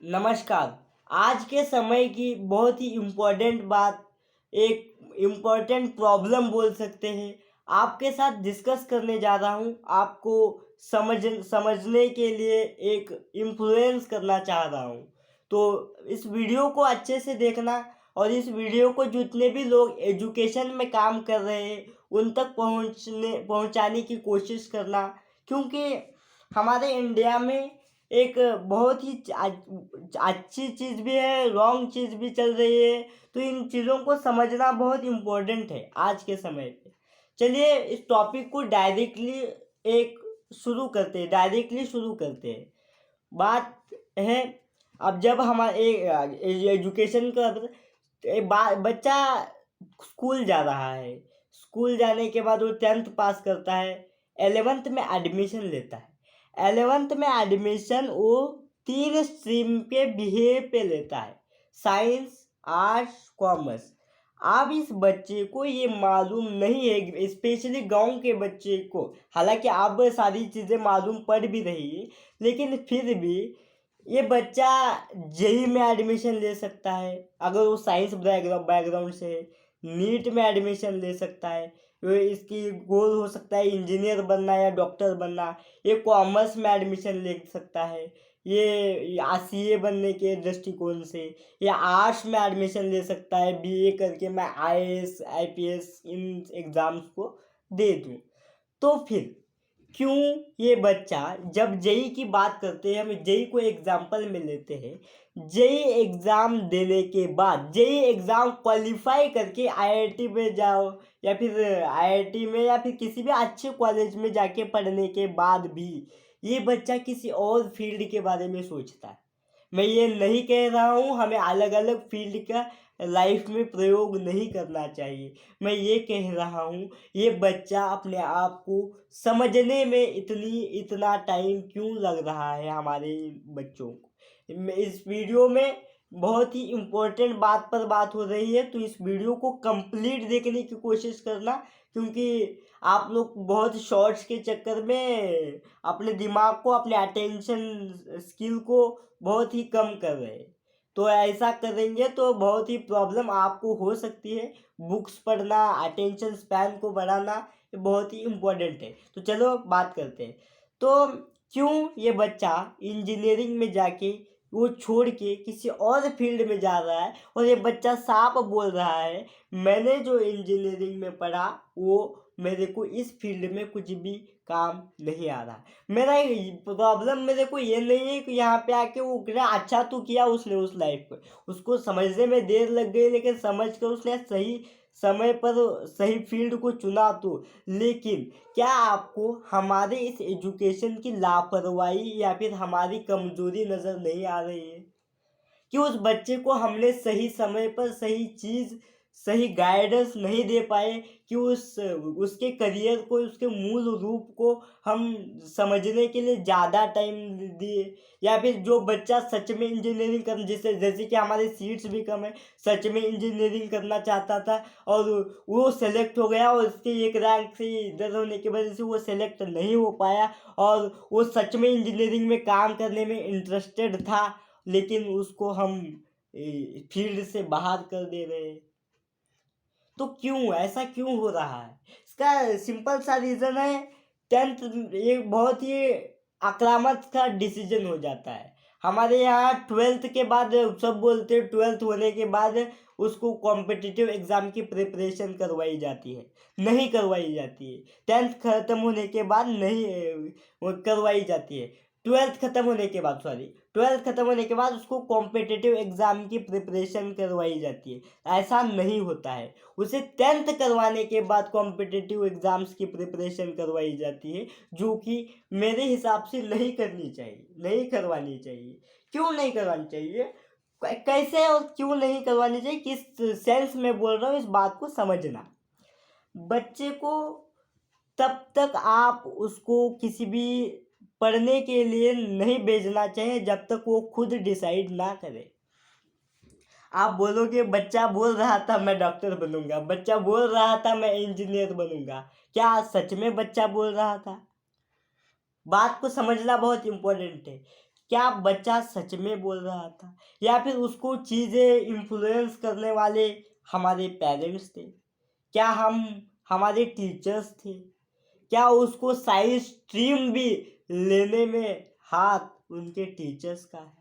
नमस्कार। आज के समय की बहुत ही इम्पोर्टेंट बात, एक इम्पोर्टेंट प्रॉब्लम बोल सकते हैं, आपके साथ डिस्कस करने जा रहा हूँ। आपको समझने के लिए एक इन्फ्लुएंस करना चाह रहा हूँ। तो इस वीडियो को अच्छे से देखना और इस वीडियो को जितने भी लोग एजुकेशन में काम कर रहे हैं उन तक पहुँचाने की कोशिश करना, क्योंकि हमारे इंडिया में एक बहुत ही अच्छी चीज़ भी है, रॉन्ग चीज़ भी चल रही है। तो इन चीज़ों को समझना बहुत इम्पोर्टेंट है आज के समय पे। चलिए इस टॉपिक को डायरेक्टली शुरू करते हैं। बात है, अब जब हमारे एजुकेशन का बच्चा स्कूल जा रहा है, स्कूल जाने के बाद वो 10th पास करता है, 11th में एडमिशन लेता है। 11th में एडमिशन वो 3 स्ट्रीम पे बीए पे लेता है, साइंस, आर्ट्स, कॉमर्स। अब इस बच्चे को ये मालूम नहीं है, स्पेशली गांव के बच्चे को, हालांकि अब सारी चीज़ें मालूम पड़ भी रही है, लेकिन फिर भी ये बच्चा जेई में एडमिशन ले सकता है अगर वो साइंस बैकग्राउंड से है, नीट में एडमिशन ले सकता है, वो इसकी गोल हो सकता है इंजीनियर बनना या डॉक्टर बनना। ये कॉमर्स में एडमिशन ले सकता है, ये सीए बनने के दृष्टिकोण से, या आर्ट्स में एडमिशन ले सकता है, बीए करके मैं आईएएस आईपीएस इन एग्ज़ाम्स को दे दूँ। तो फिर क्यों ये बच्चा, जब जेई की बात करते हैं, हम जेई को एग्जाम्पल में लेते हैं, जेई एग्ज़ाम देने के बाद, जेई एग्ज़ाम क्वालिफाई करके आईआईटी में जाओ या फिर आईआईटी में या फिर किसी भी अच्छे कॉलेज में जाके पढ़ने के बाद भी ये बच्चा किसी और फील्ड के बारे में सोचता है। मैं ये नहीं कह रहा हूँ हमें अलग अलग फील्ड का लाइफ में प्रयोग नहीं करना चाहिए, मैं ये कह रहा हूँ ये बच्चा अपने आप को समझने में इतना टाइम क्यों लग रहा है हमारे बच्चों को। इस वीडियो में बहुत ही इम्पोर्टेंट बात पर बात हो रही है, तो इस वीडियो को कंप्लीट देखने की कोशिश करना, क्योंकि आप लोग बहुत शॉर्ट्स के चक्कर में अपने दिमाग को, अपने अटेंशन स्किल को बहुत ही कम कर रहे हैं। तो ऐसा करेंगे तो बहुत ही प्रॉब्लम आपको हो सकती है। बुक्स पढ़ना, अटेंशन स्पैन को बढ़ाना, ये बहुत ही इम्पोर्टेंट है। तो चलो बात करते हैं। तो क्यों ये बच्चा इंजीनियरिंग में जाके वो छोड़ के किसी और फील्ड में जा रहा है, और ये बच्चा साफ बोल रहा है मैंने जो इंजीनियरिंग में पढ़ा वो मेरे को इस फील्ड में कुछ भी काम नहीं आ रहा। मेरा प्रॉब्लम मेरे को ये नहीं है कि यहाँ पे आके वो कितना अच्छा तो किया उसने उस लाइफ को, उसको समझने में देर लग गई, लेकिन समझ कर उसने सही समय पर सही फील्ड को चुना। तो लेकिन क्या आपको हमारे इस एजुकेशन की लापरवाही या फिर हमारी कमजोरी नज़र नहीं आ रही है कि उस बच्चे को हमने सही समय पर सही चीज़, सही गाइडेंस नहीं दे पाए, कि उसके करियर को, उसके मूल रूप को हम समझने के लिए ज़्यादा टाइम दिए, या फिर जो बच्चा सच में इंजीनियरिंग कर, जैसे कि हमारे सीट्स भी कम है, सच में इंजीनियरिंग करना चाहता था और वो सेलेक्ट हो गया, और उसके एक रैंक से इधर होने की वजह से वो सेलेक्ट नहीं हो पाया, और वो सच में इंजीनियरिंग में काम करने में इंटरेस्टेड था, लेकिन उसको हम फील्ड से बाहर कर दे रहे हैं। तो क्यों ऐसा क्यों हो रहा है? इसका सिंपल सा रीज़न है, 10th एक बहुत ही आक्रामक का डिसीजन हो जाता है। हमारे यहाँ 12th के बाद सब बोलते हैं 12th होने के बाद उसको कॉम्पिटिटिव एग्ज़ाम की प्रिपरेशन करवाई जाती है, नहीं करवाई जाती है। 10th ख़त्म होने के बाद नहीं वो करवाई जाती है। 12th ख़त्म होने के बाद उसको कॉम्पिटिटिव एग्ज़ाम की प्रिपरेशन करवाई जाती है। ऐसा नहीं होता है, उसे 10th करवाने के बाद कॉम्पिटिटिव एग्ज़ाम्स की प्रिपरेशन करवाई जाती है, जो कि मेरे हिसाब से नहीं करनी चाहिए, नहीं करवानी चाहिए। क्यों नहीं करवानी चाहिए, कैसे और क्यों नहीं करवानी चाहिए, किस सेंस में बोल रहा हूँ, इस बात को समझना। बच्चे को तब तक आप उसको किसी भी पढ़ने के लिए नहीं भेजना चाहिए जब तक वो खुद डिसाइड ना करे। आप बोलोगे बच्चा बोल रहा था मैं डॉक्टर बनूंगा, बच्चा बोल रहा था मैं इंजीनियर बनूंगा, क्या सच में बच्चा बोल रहा था? बात को समझना बहुत इम्पोर्टेंट है। क्या बच्चा सच में बोल रहा था, या फिर उसको चीज़ें इन्फ्लुएंस करने वाले हमारे पेरेंट्स थे, क्या हम हमारे टीचर्स थे, क्या उसको साइंस स्ट्रीम भी लेने में हाथ उनके टीचर्स का है,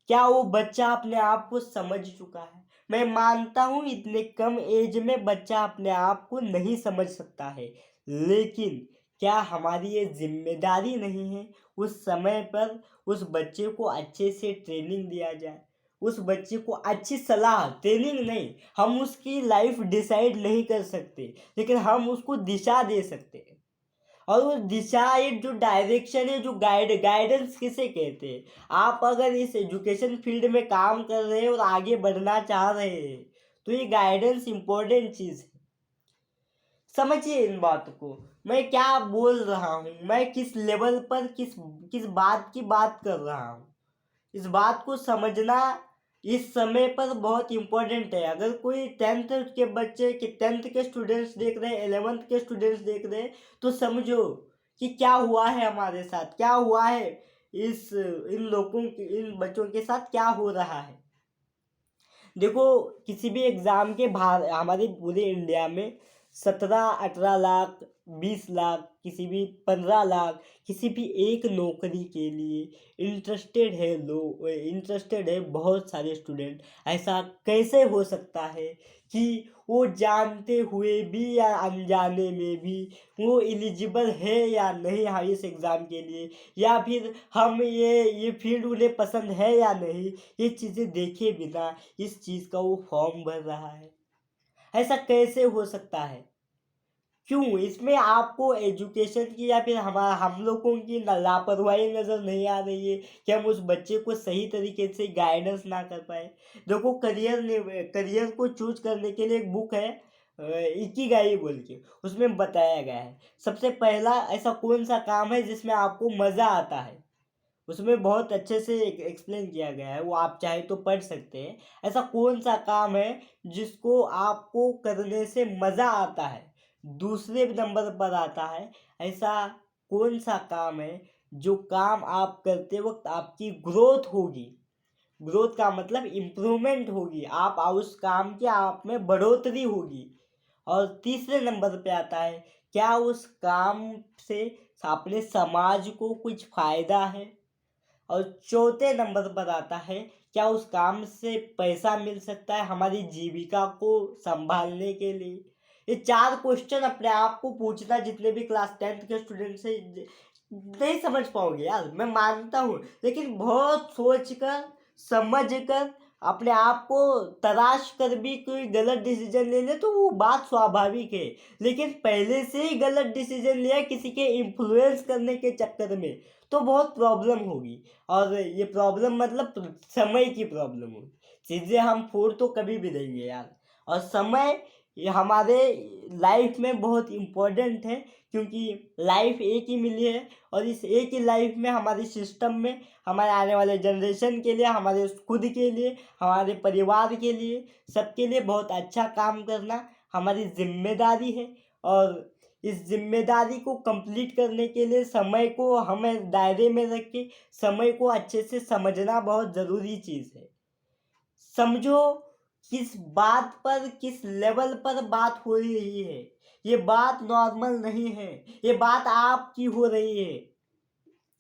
क्या वो बच्चा अपने आप को समझ चुका है। मैं मानता हूँ इतने कम एज में बच्चा अपने आप को नहीं समझ सकता है, लेकिन क्या हमारी ये जिम्मेदारी नहीं है उस समय पर उस बच्चे को अच्छे से ट्रेनिंग दिया जाए, उस बच्चे को अच्छी सलाह, ट्रेनिंग नहीं, हम उसकी लाइफ डिसाइड नहीं कर सकते, लेकिन हम उसको दिशा दे सकते हैं। और वो दिशा, एक जो डायरेक्शन है, जो गाइडेंस किसे कहते हैं। आप अगर इस एजुकेशन फील्ड में काम कर रहे हैं और आगे बढ़ना चाह रहे हैं, तो ये गाइडेंस इंपॉर्टेंट चीज़ है। समझिए इन बातों को, मैं क्या बोल रहा हूँ, मैं किस लेवल पर किस किस बात की बात कर रहा हूँ। इस बात को समझना इस समय पर बहुत इम्पोर्टेंट है। अगर कोई टेंथ के स्टूडेंट्स देख रहे हैं, 11th के स्टूडेंट्स देख रहे हैं, तो समझो कि क्या हुआ है हमारे साथ, क्या हुआ है इन बच्चों के साथ क्या हो रहा है। देखो, किसी भी एग्ज़ाम के बाहर हमारे पूरे इंडिया में 17-18 लाख, 20 लाख, किसी भी 15 लाख, किसी भी एक नौकरी के लिए इंटरेस्टेड है बहुत सारे स्टूडेंट। ऐसा कैसे हो सकता है कि वो जानते हुए भी या अनजाने में भी वो एलिजिबल है या नहीं हाँ इस एग्ज़ाम के लिए, या फिर हम ये फील्ड उन्हें पसंद है या नहीं, ये चीज़ें देखे बिना इस चीज़ का वो फॉर्म भर रहा है। ऐसा कैसे हो सकता है? क्यों? इसमें आपको एजुकेशन की या फिर हम लोगों की लापरवाही नज़र नहीं आ रही है कि हम उस बच्चे को सही तरीके से गाइडेंस ना कर पाए। देखो, करियर को चूज करने के लिए एक बुक है, इकिगाई बोल के, उसमें बताया गया है सबसे पहला ऐसा कौन सा काम है जिसमें आपको मज़ा आता है। उसमें बहुत अच्छे से एक्सप्लेन किया गया है, वो आप चाहे तो पढ़ सकते हैं। ऐसा कौन सा काम है जिसको आपको करने से मज़ा आता है। दूसरे नंबर पर आता है, ऐसा कौन सा काम है जो काम आप करते वक्त आपकी ग्रोथ होगी। ग्रोथ का मतलब इम्प्रूवमेंट होगी, आप उस काम की आप में बढ़ोतरी होगी। और तीसरे नंबर पे आता है, क्या उस काम से अपने समाज को कुछ फ़ायदा है। और चौथे नंबर पर आता है, क्या उस काम से पैसा मिल सकता है हमारी जीविका को संभालने के लिए। ये 4 क्वेश्चन अपने आप को पूछना, जितने भी क्लास 10th के स्टूडेंट से नहीं समझ पाओगे यार, मैं मानता हूँ, लेकिन बहुत सोच कर समझ कर अपने आप को तराश कर भी कोई गलत डिसीजन ले ले तो वो बात स्वाभाविक है। लेकिन पहले से ही गलत डिसीजन लिया किसी के इन्फ्लुएंस करने के चक्कर में, तो बहुत प्रॉब्लम होगी। और ये प्रॉब्लम मतलब समय की प्रॉब्लम होगी। चीज़ें हम फोड़ तो कभी भी देंगे यार, और समय ये हमारे लाइफ में बहुत इम्पोर्टेंट है, क्योंकि लाइफ एक ही मिली है। और इस एक ही लाइफ में हमारे सिस्टम में हमारे आने वाले जनरेशन के लिए, हमारे खुद के लिए, हमारे परिवार के लिए, सबके लिए बहुत अच्छा काम करना हमारी जिम्मेदारी है। और इस जिम्मेदारी को कंप्लीट करने के लिए समय को हमें दायरे में रख के समय को अच्छे से समझना बहुत ज़रूरी चीज़ है। समझो किस बात पर, किस लेवल पर बात हो रही है। ये बात नॉर्मल नहीं है, ये बात आपकी हो रही है।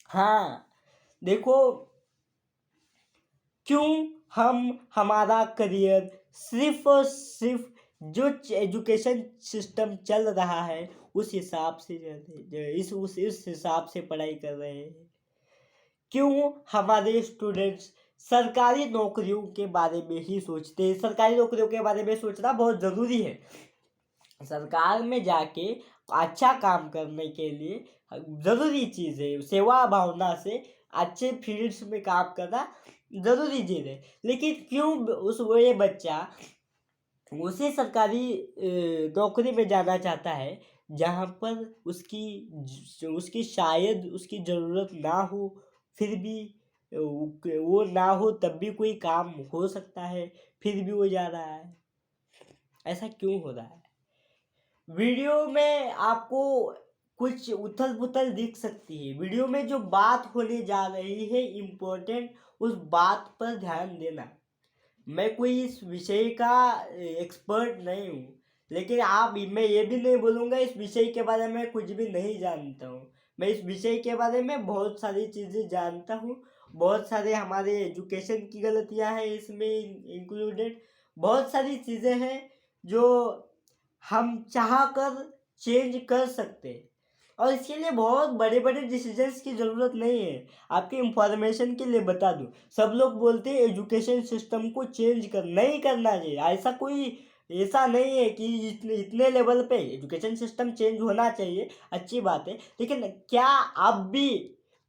हाँ, देखो, क्यों हम हमारा करियर सिर्फ और सिर्फ जो एजुकेशन सिस्टम चल रहा है उस हिसाब से इस हिसाब से पढ़ाई कर रहे हैं। क्यों हमारे स्टूडेंट्स सरकारी नौकरियों के बारे में ही सोचते हैं। सरकारी नौकरियों के बारे में सोचना बहुत ज़रूरी है। सरकार में जाके अच्छा काम करने के लिए ज़रूरी चीज़ है, सेवा भावना से अच्छे फील्ड्स में काम करना ज़रूरी चीज़ है। लेकिन क्यों वो ये बच्चा उसी सरकारी नौकरी में जाना चाहता है जहाँ पर उसकी शायद उसकी ज़रूरत ना हो, फिर भी वो ना हो तब भी कोई काम हो सकता है, फिर भी वो जा रहा है। ऐसा क्यों हो रहा है? वीडियो में आपको कुछ उथल पुथल दिख सकती है। वीडियो में जो बात होने जा रही है इम्पोर्टेंट, उस बात पर ध्यान देना। मैं कोई इस विषय का एक्सपर्ट नहीं हूँ, लेकिन मैं ये भी नहीं बोलूँगा इस विषय के बारे में कुछ भी नहीं जानता हूँ। मैं इस विषय के बारे में बहुत सारी चीज़ें जानता हूँ। बहुत सारे हमारे एजुकेशन की गलतियाँ हैं इसमें इंक्लूडेड। बहुत सारी चीज़ें हैं जो हम चाह कर चेंज कर सकते हैं, और इसके लिए बहुत बड़े बड़े डिसीजंस की ज़रूरत नहीं है। आपकी इंफॉर्मेशन के लिए बता दूं, सब लोग बोलते हैं एजुकेशन सिस्टम को चेंज नहीं करना चाहिए। ऐसा नहीं है कि इतने इतने लेवल पे एजुकेशन सिस्टम चेंज होना चाहिए, अच्छी बात है, लेकिन क्या अब भी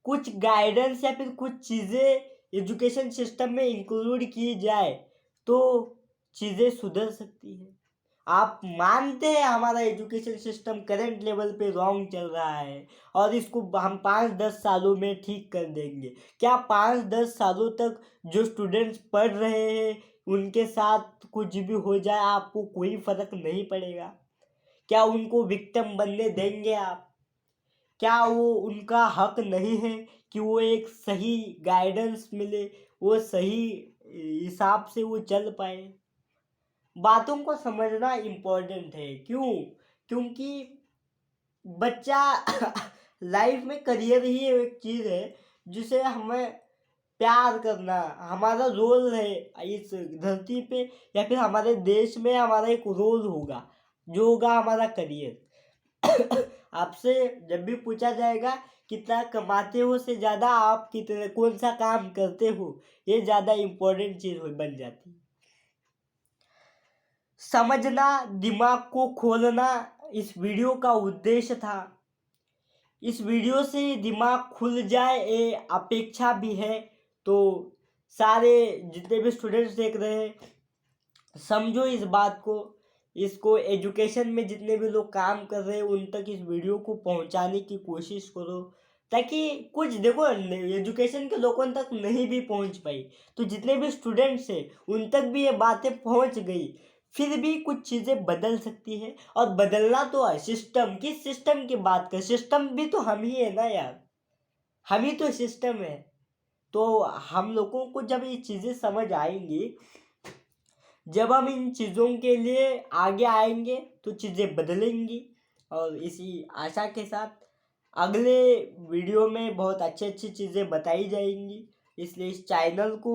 कुछ गाइडेंस या फिर कुछ चीज़ें एजुकेशन सिस्टम में इंक्लूड की जाए तो चीज़ें सुधर सकती है। आप मानते हैं हमारा एजुकेशन सिस्टम करंट लेवल पे रॉन्ग चल रहा है और इसको हम 5-10 सालों में ठीक कर देंगे। क्या 5-10 सालों तक जो स्टूडेंट्स पढ़ रहे हैं उनके साथ कुछ भी हो जाए आपको कोई फर्क नहीं पड़ेगा? क्या उनको विक्टिम बनने देंगे आप? क्या वो उनका हक नहीं है कि वो एक सही गाइडेंस मिले, वो सही हिसाब से वो चल पाए? बातों को समझना इम्पोर्टेंट है। क्यों? क्योंकि बच्चा लाइफ में करियर ही एक चीज़ है जिसे हमें प्यार करना हमारा रोल है इस धरती पे, या फिर हमारे देश में हमारा एक रोल होगा जो होगा हमारा करियर। आपसे जब भी पूछा जाएगा कितना कमाते हो से ज़्यादा आप कितने कौन सा काम करते हो, ये ज़्यादा इम्पोर्टेंट चीज़ बन जाती है। समझना, दिमाग को खोलना इस वीडियो का उद्देश्य था। इस वीडियो से दिमाग खुल जाए ये अपेक्षा भी है। तो सारे जितने भी स्टूडेंट्स देख रहे हैं समझो इस बात को, इसको एजुकेशन में जितने भी लोग काम कर रहे हैं उन तक इस वीडियो को पहुंचाने की कोशिश करो, ताकि कुछ देखो एजुकेशन के लोगों तक नहीं भी पहुंच पाई तो जितने भी स्टूडेंट्स हैं उन तक भी ये बातें पहुंच गई, फिर भी कुछ चीज़ें बदल सकती है। और बदलना तो है सिस्टम, किस सिस्टम की बात कर, सिस्टम भी तो हम ही है ना यार, हम ही तो सिस्टम है। तो हम लोगों को जब ये चीज़ें समझ आएंगी, जब हम इन चीज़ों के लिए आगे आएंगे तो चीज़ें बदलेंगी। और इसी आशा के साथ अगले वीडियो में बहुत अच्छी अच्छी चीज़ें बताई जाएंगी। इसलिए इस चैनल को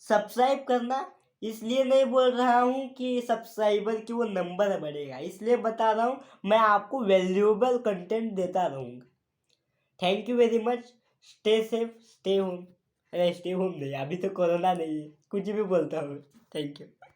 सब्सक्राइब करना, इसलिए नहीं बोल रहा हूँ कि सब्सक्राइबर की वो नंबर बढ़ेगा, इसलिए बता रहा हूँ मैं आपको वैल्यूएबल कंटेंट देता रहूँगा। Thank you very much. Stay safe, stay home. अरे स्टे होम नहीं, अभी तो कोरोना नहीं है, कुछ भी बोलता हूँ। Thank you.